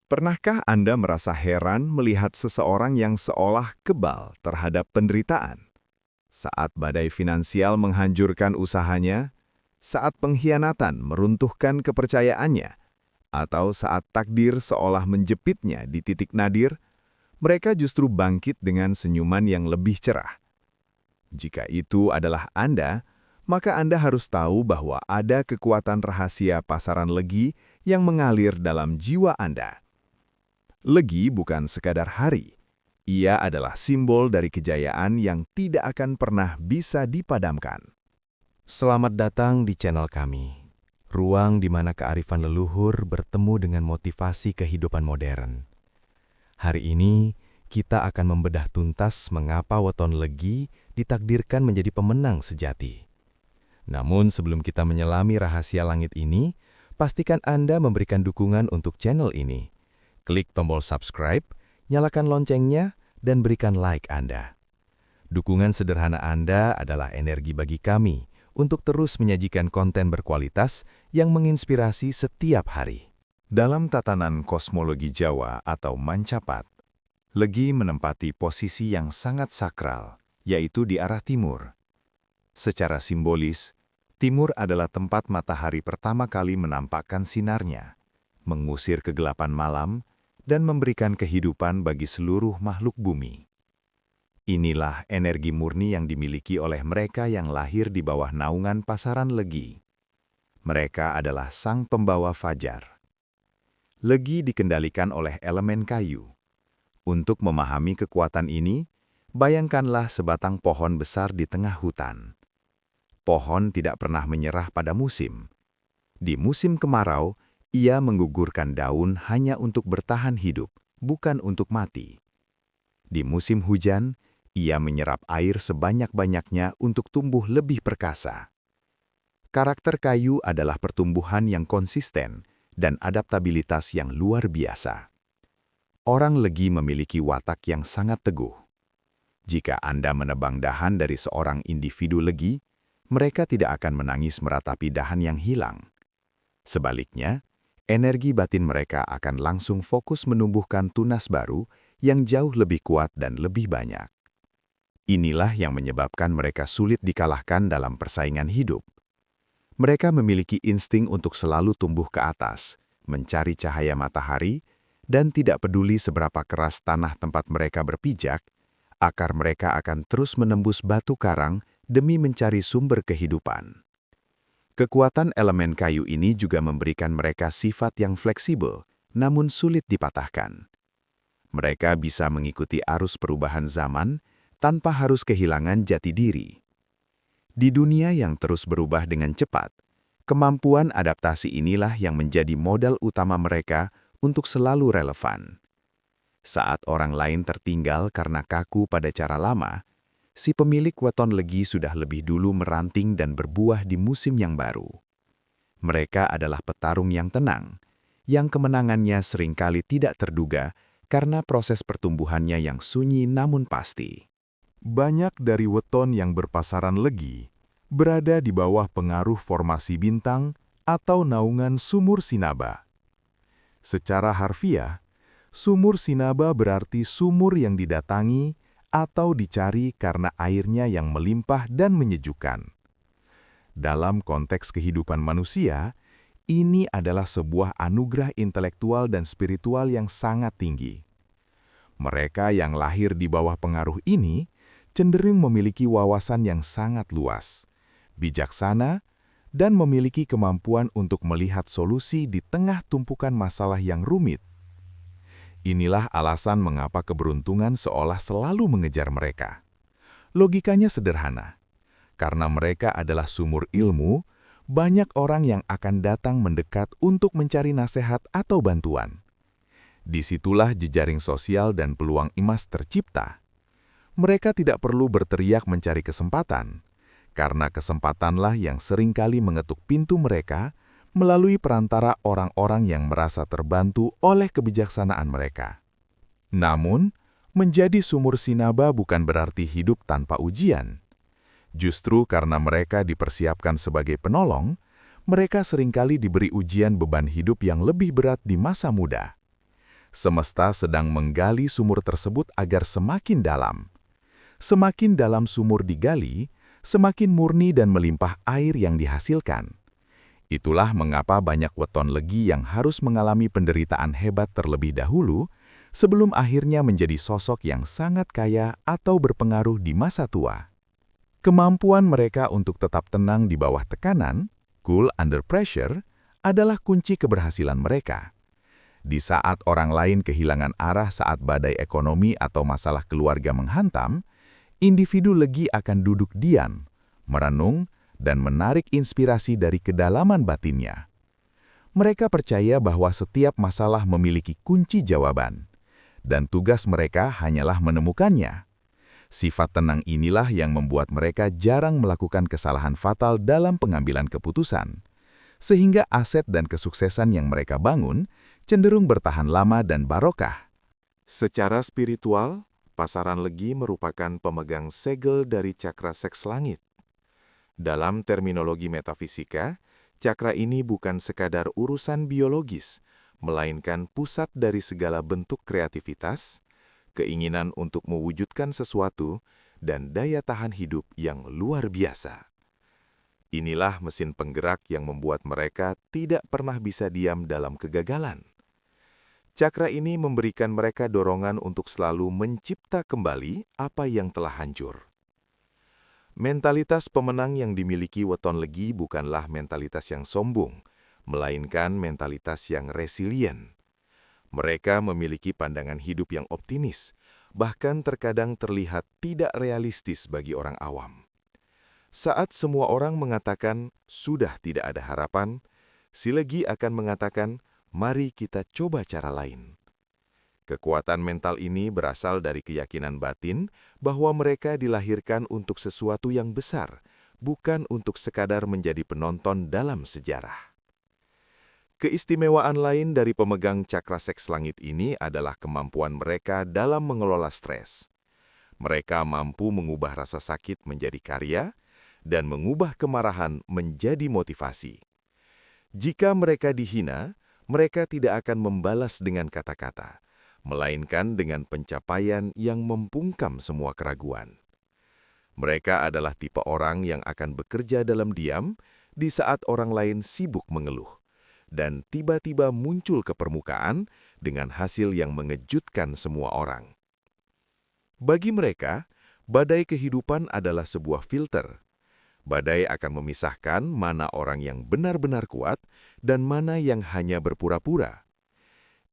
Pernahkah Anda merasa heran melihat seseorang yang seolah kebal terhadap penderitaan? Saat badai finansial menghancurkan usahanya, saat pengkhianatan meruntuhkan kepercayaannya, atau saat takdir seolah menjepitnya di titik nadir, mereka justru bangkit dengan senyuman yang lebih cerah. Jika itu adalah Anda, maka Anda harus tahu bahwa ada kekuatan rahasia pasaran legi yang mengalir dalam jiwa Anda. Legi bukan sekadar hari. Ia adalah simbol dari kejayaan yang tidak akan pernah bisa dipadamkan. Selamat datang di channel kami, ruang di mana kearifan leluhur bertemu dengan motivasi kehidupan modern. Hari ini, kita akan membedah tuntas mengapa weton legi ditakdirkan menjadi pemenang sejati. Namun sebelum kita menyelami rahasia langit ini, pastikan Anda memberikan dukungan untuk channel ini. Klik tombol subscribe, nyalakan loncengnya, dan berikan like Anda. Dukungan sederhana Anda adalah energi bagi kami untuk terus menyajikan konten berkualitas yang menginspirasi setiap hari. Dalam tatanan kosmologi Jawa atau Mancapat, legi menempati posisi yang sangat sakral, yaitu di arah timur. Secara simbolis, timur adalah tempat matahari pertama kali menampakkan sinarnya, mengusir kegelapan malam, dan memberikan kehidupan bagi seluruh makhluk bumi. Inilah energi murni yang dimiliki oleh mereka yang lahir di bawah naungan pasaran legi. Mereka adalah sang pembawa fajar. Legi dikendalikan oleh elemen kayu. Untuk memahami kekuatan ini, bayangkanlah sebatang pohon besar di tengah hutan. Pohon tidak pernah menyerah pada musim. Di musim kemarau, ia menggugurkan daun hanya untuk bertahan hidup, bukan untuk mati. Di musim hujan, ia menyerap air sebanyak-banyaknya untuk tumbuh lebih perkasa. Karakter kayu adalah pertumbuhan yang konsisten dan adaptabilitas yang luar biasa. Orang legi memiliki watak yang sangat teguh. Jika Anda menebang dahan dari seorang individu legi, mereka tidak akan menangis meratapi dahan yang hilang. Sebaliknya, energi batin mereka akan langsung fokus menumbuhkan tunas baru yang jauh lebih kuat dan lebih banyak. Inilah yang menyebabkan mereka sulit dikalahkan dalam persaingan hidup. Mereka memiliki insting untuk selalu tumbuh ke atas, mencari cahaya matahari, dan tidak peduli seberapa keras tanah tempat mereka berpijak, akar mereka akan terus menembus batu karang demi mencari sumber kehidupan. Kekuatan elemen kayu ini juga memberikan mereka sifat yang fleksibel, namun sulit dipatahkan. Mereka bisa mengikuti arus perubahan zaman tanpa harus kehilangan jati diri. Di dunia yang terus berubah dengan cepat, kemampuan adaptasi inilah yang menjadi modal utama mereka untuk selalu relevan. Saat orang lain tertinggal karena kaku pada cara lama, si pemilik weton legi sudah lebih dulu meranting dan berbuah di musim yang baru. Mereka adalah petarung yang tenang, yang kemenangannya seringkali tidak terduga karena proses pertumbuhannya yang sunyi namun pasti. Banyak dari weton yang berpasaran legi berada di bawah pengaruh formasi bintang atau naungan sumur Sinaba. Secara harfiah, sumur Sinaba berarti sumur yang didatangi atau dicari karena airnya yang melimpah dan menyejukkan. Dalam konteks kehidupan manusia, ini adalah sebuah anugerah intelektual dan spiritual yang sangat tinggi. Mereka yang lahir di bawah pengaruh ini cenderung memiliki wawasan yang sangat luas, bijaksana, dan memiliki kemampuan untuk melihat solusi di tengah tumpukan masalah yang rumit. Inilah alasan mengapa keberuntungan seolah selalu mengejar mereka. Logikanya sederhana. Karena mereka adalah sumur ilmu, banyak orang yang akan datang mendekat untuk mencari nasihat atau bantuan. Disitulah jejaring sosial dan peluang emas tercipta. Mereka tidak perlu berteriak mencari kesempatan, karena kesempatanlah yang seringkali mengetuk pintu mereka melalui perantara orang-orang yang merasa terbantu oleh kebijaksanaan mereka. Namun, menjadi sumur Sinaba bukan berarti hidup tanpa ujian. Justru karena mereka dipersiapkan sebagai penolong, mereka seringkali diberi ujian beban hidup yang lebih berat di masa muda. Semesta sedang menggali sumur tersebut agar semakin dalam. Semakin dalam sumur digali, semakin murni dan melimpah air yang dihasilkan. Itulah mengapa banyak weton legi yang harus mengalami penderitaan hebat terlebih dahulu sebelum akhirnya menjadi sosok yang sangat kaya atau berpengaruh di masa tua. Kemampuan mereka untuk tetap tenang di bawah tekanan, cool under pressure, adalah kunci keberhasilan mereka. Di saat orang lain kehilangan arah saat badai ekonomi atau masalah keluarga menghantam, individu legi akan duduk diam, merenung, dan menarik inspirasi dari kedalaman batinnya. Mereka percaya bahwa setiap masalah memiliki kunci jawaban, dan tugas mereka hanyalah menemukannya. Sifat tenang inilah yang membuat mereka jarang melakukan kesalahan fatal dalam pengambilan keputusan, sehingga aset dan kesuksesan yang mereka bangun cenderung bertahan lama dan barokah. Secara spiritual, pasaran legi merupakan pemegang segel dari cakra seks langit. Dalam terminologi metafisika, cakra ini bukan sekadar urusan biologis, melainkan pusat dari segala bentuk kreativitas, keinginan untuk mewujudkan sesuatu, dan daya tahan hidup yang luar biasa. Inilah mesin penggerak yang membuat mereka tidak pernah bisa diam dalam kegagalan. Cakra ini memberikan mereka dorongan untuk selalu mencipta kembali apa yang telah hancur. Mentalitas pemenang yang dimiliki weton legi bukanlah mentalitas yang sombong, melainkan mentalitas yang resilient. Mereka memiliki pandangan hidup yang optimis, bahkan terkadang terlihat tidak realistis bagi orang awam. Saat semua orang mengatakan, sudah tidak ada harapan, si legi akan mengatakan, mari kita coba cara lain. Kekuatan mental ini berasal dari keyakinan batin bahwa mereka dilahirkan untuk sesuatu yang besar, bukan untuk sekadar menjadi penonton dalam sejarah. Keistimewaan lain dari pemegang cakra seks langit ini adalah kemampuan mereka dalam mengelola stres. Mereka mampu mengubah rasa sakit menjadi karya, dan mengubah kemarahan menjadi motivasi. Jika mereka dihina, mereka tidak akan membalas dengan kata-kata, melainkan dengan pencapaian yang membungkam semua keraguan. Mereka adalah tipe orang yang akan bekerja dalam diam di saat orang lain sibuk mengeluh, dan tiba-tiba muncul ke permukaan dengan hasil yang mengejutkan semua orang. Bagi mereka, badai kehidupan adalah sebuah filter. Badai akan memisahkan mana orang yang benar-benar kuat dan mana yang hanya berpura-pura.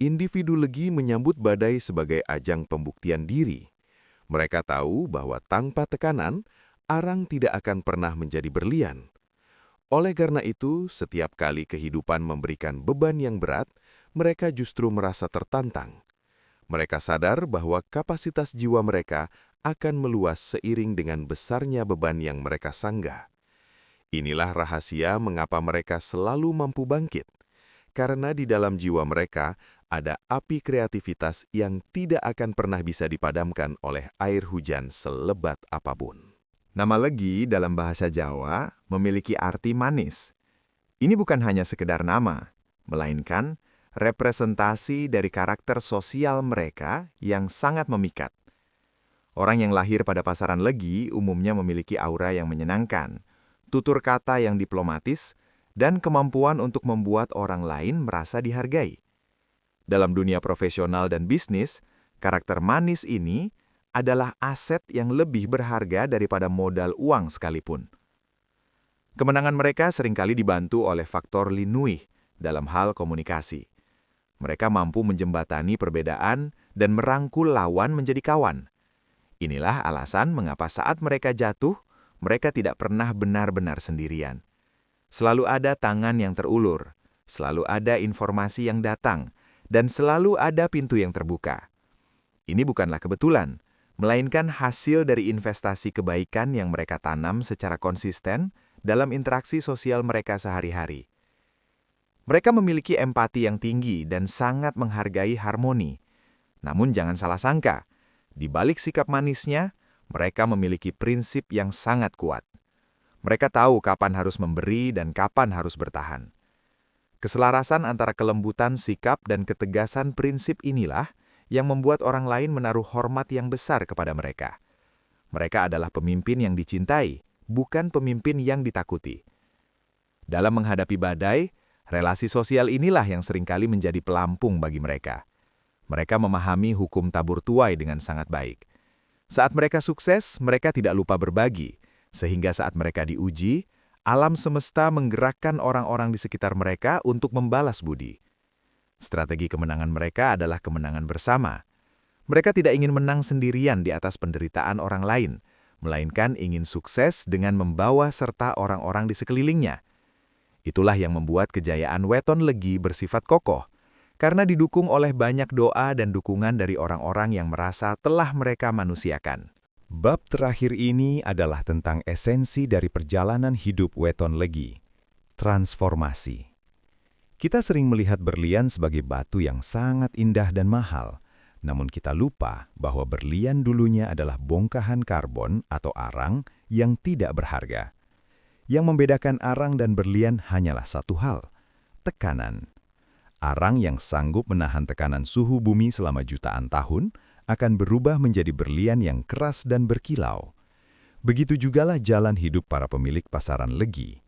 Individu legi menyambut badai sebagai ajang pembuktian diri. Mereka tahu bahwa tanpa tekanan, arang tidak akan pernah menjadi berlian. Oleh karena itu, setiap kali kehidupan memberikan beban yang berat, mereka justru merasa tertantang. Mereka sadar bahwa kapasitas jiwa mereka akan meluas seiring dengan besarnya beban yang mereka sanggah. Inilah rahasia mengapa mereka selalu mampu bangkit, karena di dalam jiwa mereka ada api kreativitas yang tidak akan pernah bisa dipadamkan oleh air hujan selebat apapun. Nama legi dalam bahasa Jawa memiliki arti manis. Ini bukan hanya sekedar nama, melainkan representasi dari karakter sosial mereka yang sangat memikat. Orang yang lahir pada pasaran legi umumnya memiliki aura yang menyenangkan, tutur kata yang diplomatis, dan kemampuan untuk membuat orang lain merasa dihargai. Dalam dunia profesional dan bisnis, karakter manis ini adalah aset yang lebih berharga daripada modal uang sekalipun. Kemenangan mereka seringkali dibantu oleh faktor linuih dalam hal komunikasi. Mereka mampu menjembatani perbedaan dan merangkul lawan menjadi kawan. Inilah alasan mengapa saat mereka jatuh, mereka tidak pernah benar-benar sendirian. Selalu ada tangan yang terulur, selalu ada informasi yang datang, dan selalu ada pintu yang terbuka. Ini bukanlah kebetulan, melainkan hasil dari investasi kebaikan yang mereka tanam secara konsisten dalam interaksi sosial mereka sehari-hari. Mereka memiliki empati yang tinggi dan sangat menghargai harmoni. Namun jangan salah sangka, di balik sikap manisnya, mereka memiliki prinsip yang sangat kuat. Mereka tahu kapan harus memberi dan kapan harus bertahan. Keselarasan antara kelembutan sikap dan ketegasan prinsip inilah yang membuat orang lain menaruh hormat yang besar kepada mereka. Mereka adalah pemimpin yang dicintai, bukan pemimpin yang ditakuti. Dalam menghadapi badai, relasi sosial inilah yang seringkali menjadi pelampung bagi mereka. Mereka memahami hukum tabur tuai dengan sangat baik. Saat mereka sukses, mereka tidak lupa berbagi, sehingga saat mereka diuji, alam semesta menggerakkan orang-orang di sekitar mereka untuk membalas budi. Strategi kemenangan mereka adalah kemenangan bersama. Mereka tidak ingin menang sendirian di atas penderitaan orang lain, melainkan ingin sukses dengan membawa serta orang-orang di sekelilingnya. Itulah yang membuat kejayaan Weton Legi bersifat kokoh, karena didukung oleh banyak doa dan dukungan dari orang-orang yang merasa telah mereka manusiakan. Bab terakhir ini adalah tentang esensi dari perjalanan hidup Weton Legi, transformasi. Kita sering melihat berlian sebagai batu yang sangat indah dan mahal, namun kita lupa bahwa berlian dulunya adalah bongkahan karbon atau arang yang tidak berharga. Yang membedakan arang dan berlian hanyalah satu hal, tekanan. Arang yang sanggup menahan tekanan suhu bumi selama jutaan tahun akan berubah menjadi berlian yang keras dan berkilau. Begitu jugalah jalan hidup para pemilik pasaran Legi.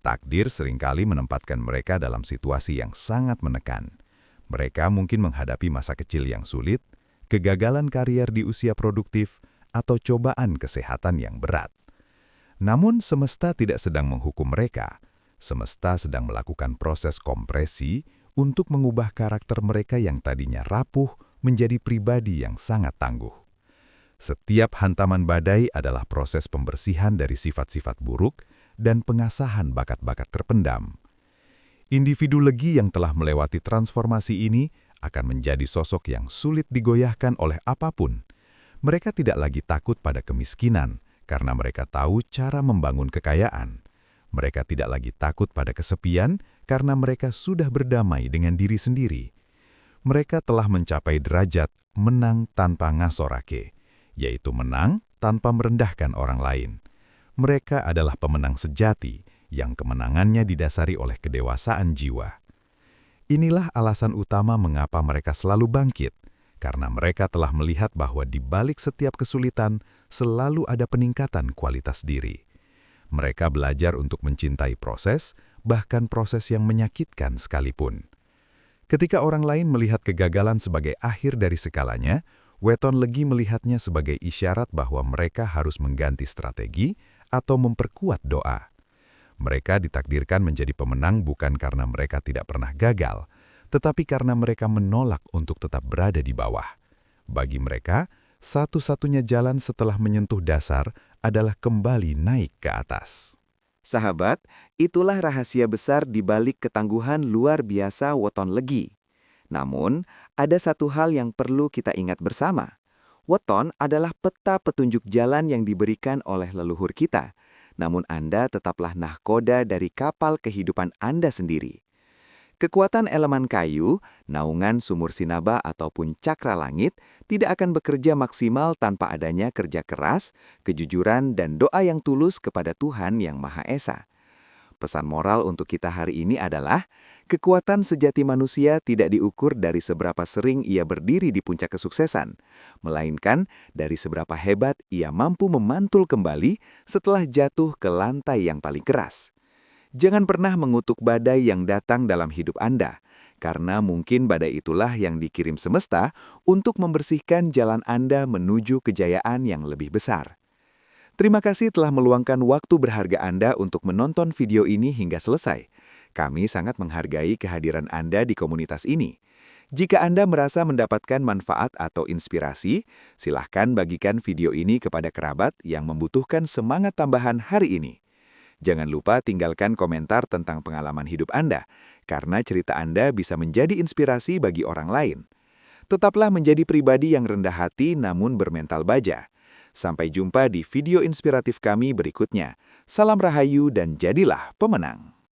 Takdir seringkali menempatkan mereka dalam situasi yang sangat menekan. Mereka mungkin menghadapi masa kecil yang sulit, kegagalan karier di usia produktif, atau cobaan kesehatan yang berat. Namun semesta tidak sedang menghukum mereka. Semesta sedang melakukan proses kompresi untuk mengubah karakter mereka yang tadinya rapuh menjadi pribadi yang sangat tangguh. Setiap hantaman badai adalah proses pembersihan dari sifat-sifat buruk dan pengasahan bakat-bakat terpendam. Individu Legi yang telah melewati transformasi ini akan menjadi sosok yang sulit digoyahkan oleh apapun. Mereka tidak lagi takut pada kemiskinan karena mereka tahu cara membangun kekayaan. Mereka tidak lagi takut pada kesepian karena mereka sudah berdamai dengan diri sendiri. Mereka telah mencapai derajat menang tanpa ngasorake, yaitu menang tanpa merendahkan orang lain. Mereka adalah pemenang sejati yang kemenangannya didasari oleh kedewasaan jiwa. Inilah alasan utama mengapa mereka selalu bangkit, karena mereka telah melihat bahwa di balik setiap kesulitan selalu ada peningkatan kualitas diri. Mereka belajar untuk mencintai proses, bahkan proses yang menyakitkan sekalipun. Ketika orang lain melihat kegagalan sebagai akhir dari segalanya, Weton Legi melihatnya sebagai isyarat bahwa mereka harus mengganti strategi atau memperkuat doa. Mereka ditakdirkan menjadi pemenang bukan karena mereka tidak pernah gagal, tetapi karena mereka menolak untuk tetap berada di bawah. Bagi mereka, satu-satunya jalan setelah menyentuh dasar adalah kembali naik ke atas. Sahabat, itulah rahasia besar di balik ketangguhan luar biasa Weton Legi. Namun, ada satu hal yang perlu kita ingat bersama. Weton adalah peta petunjuk jalan yang diberikan oleh leluhur kita. Namun Anda tetaplah nahkoda dari kapal kehidupan Anda sendiri. Kekuatan elemen kayu, naungan sumur sinaba ataupun cakra langit tidak akan bekerja maksimal tanpa adanya kerja keras, kejujuran, dan doa yang tulus kepada Tuhan Yang Maha Esa. Pesan moral untuk kita hari ini adalah, kekuatan sejati manusia tidak diukur dari seberapa sering ia berdiri di puncak kesuksesan, melainkan dari seberapa hebat ia mampu memantul kembali setelah jatuh ke lantai yang paling keras. Jangan pernah mengutuk badai yang datang dalam hidup Anda, karena mungkin badai itulah yang dikirim semesta untuk membersihkan jalan Anda menuju kejayaan yang lebih besar. Terima kasih telah meluangkan waktu berharga Anda untuk menonton video ini hingga selesai. Kami sangat menghargai kehadiran Anda di komunitas ini. Jika Anda merasa mendapatkan manfaat atau inspirasi, silahkan bagikan video ini kepada kerabat yang membutuhkan semangat tambahan hari ini. Jangan lupa tinggalkan komentar tentang pengalaman hidup Anda, karena cerita Anda bisa menjadi inspirasi bagi orang lain. Tetaplah menjadi pribadi yang rendah hati namun bermental baja. Sampai jumpa di video inspiratif kami berikutnya. Salam Rahayu dan jadilah pemenang.